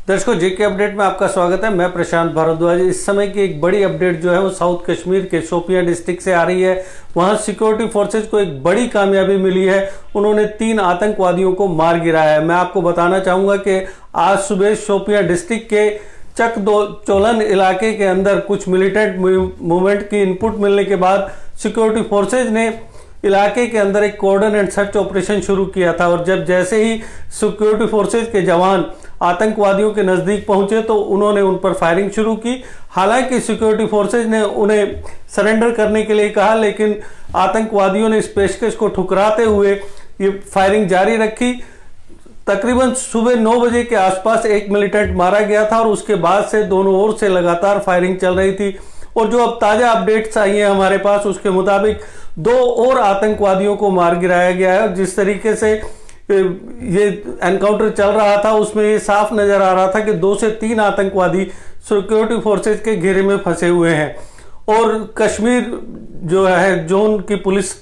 दर्शकों, जेके अपडेट में आपका स्वागत है। मैं प्रशांत भारद्वाज। इस समय की एक बड़ी अपडेट जो है वो साउथ कश्मीर के शोपियां डिस्ट्रिक्ट से आ रही है। वहां सिक्योरिटी फोर्सेज को एक बड़ी कामयाबी मिली है। उन्होंने 3 आतंकवादियों को मार गिराया है। मैं आपको बताना चाहूंगा कि आज सुबह शोपियां डिस्ट्रिक्ट के चक-चौलान इलाके के अंदर कुछ मिलिटेंट मूवमेंट की इनपुट मिलने के बाद सिक्योरिटी फोर्सेज ने इलाके के अंदर एक कॉर्डन एंड सर्च ऑपरेशन शुरू किया था। और जैसे ही सिक्योरिटी फोर्सेज के जवान आतंकवादियों के नजदीक पहुंचे तो उन्होंने उन पर फायरिंग शुरू की। हालांकि सिक्योरिटी फोर्सेज ने उन्हें सरेंडर करने के लिए कहा, लेकिन आतंकवादियों ने इस पेशकश को ठुकराते हुए ये फायरिंग जारी रखी। तकरीबन सुबह 9 बजे के आसपास एक मिलिटेंट मारा गया था और उसके बाद से दोनों ओर से लगातार फायरिंग चल रही थी। और जो अब ताजा अपडेट्स आई हैं हमारे पास, उसके मुताबिक 2 और आतंकवादियों को मार गिराया गया है। जिस तरीके से ये एनकाउंटर चल रहा था उसमें ये साफ नजर आ रहा था कि 2 से 3 आतंकवादी सिक्योरिटी फोर्सेज के घेरे में फंसे हुए हैं। और कश्मीर जो है जोन की पुलिस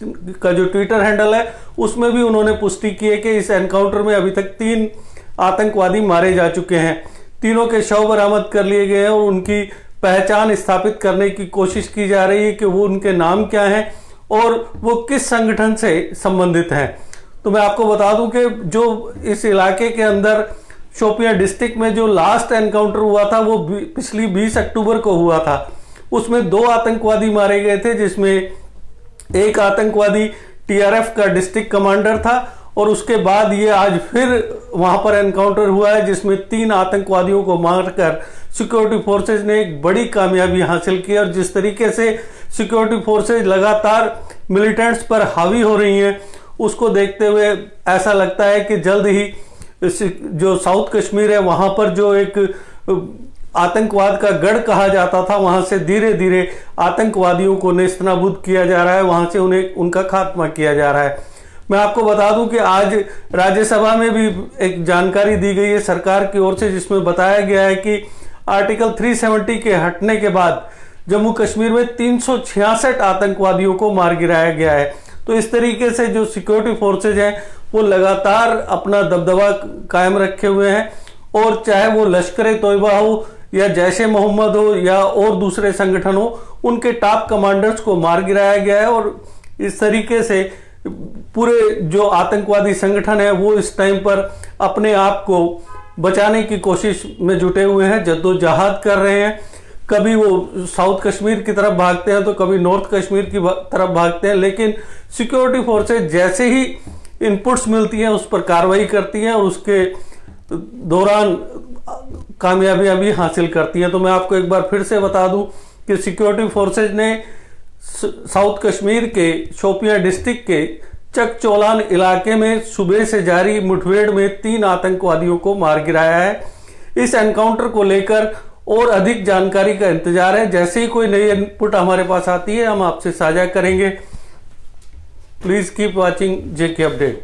का जो ट्विटर हैंडल है उसमें भी उन्होंने पुष्टि की है कि इस एनकाउंटर में अभी तक 3 आतंकवादी मारे जा चुके हैं। तीनों के शव बरामद कर लिए गए हैं और उनकी पहचान स्थापित करने की कोशिश की जा रही है कि वो उनके नाम क्या हैं और वो किस संगठन से संबंधित हैं। तो मैं आपको बता दूं कि जो इस इलाके के अंदर शोपियां डिस्ट्रिक्ट में जो लास्ट एनकाउंटर हुआ था वो पिछली 20 अक्टूबर को हुआ था। उसमें 2 आतंकवादी मारे गए थे, जिसमें एक आतंकवादी टीआरएफ का डिस्ट्रिक्ट कमांडर था और उसके बाद ये आज फिर वहां पर एनकाउंटर हुआ है जिसमें 3 आतंकवादियों को मारकर सिक्योरिटी फोर्सेज ने एक बड़ी कामयाबी हासिल की। और जिस तरीके से सिक्योरिटी फोर्सेज लगातार मिलिटेंट्स पर हावी हो रही हैं उसको देखते हुए ऐसा लगता है कि जल्द ही जो साउथ कश्मीर है वहां पर जो एक आतंकवाद का गढ़ कहा जाता था वहां से धीरे धीरे आतंकवादियों को नेस्तनाबूद किया जा रहा है, वहां से उन्हें उनका खात्मा किया जा रहा है। मैं आपको बता दूं कि आज राज्यसभा में भी एक जानकारी दी गई है सरकार की ओर से, जिसमें बताया गया है कि आर्टिकल 370 के हटने के बाद जम्मू कश्मीर में 366 आतंकवादियों को मार गिराया गया है। तो इस तरीके से जो सिक्योरिटी फोर्सेज हैं वो लगातार अपना दबदबा कायम रखे हुए हैं। और चाहे वो लश्कर तोयबा हो या जैश ए मोहम्मद हो या और दूसरे संगठन हो, उनके टॉप कमांडर्स को मार गिराया गया है। और इस तरीके से पूरे जो आतंकवादी संगठन है वो इस टाइम पर अपने आप को बचाने की कोशिश में जुटे हुए हैं, जद्दोजहद कर रहे हैं। कभी वो साउथ कश्मीर की तरफ भागते हैं तो कभी नॉर्थ कश्मीर की तरफ भागते हैं, लेकिन सिक्योरिटी फोर्सेज जैसे ही इनपुट्स मिलती हैं उस पर कार्रवाई करती हैं और उसके दौरान कामयाबियां भी हासिल करती हैं। तो मैं आपको एक बार फिर से बता दूं कि सिक्योरिटी फोर्सेज ने साउथ कश्मीर के शोपियां डिस्ट्रिक्ट के चक-चौलान इलाके में सुबह से जारी मुठभेड़ में 3 आतंकवादियों को मार गिराया है। इस एनकाउंटर को लेकर और अधिक जानकारी का इंतजार है। जैसे ही कोई नई इनपुट हमारे पास आती है हम आपसे साझा करेंगे। Please keep watching JK update.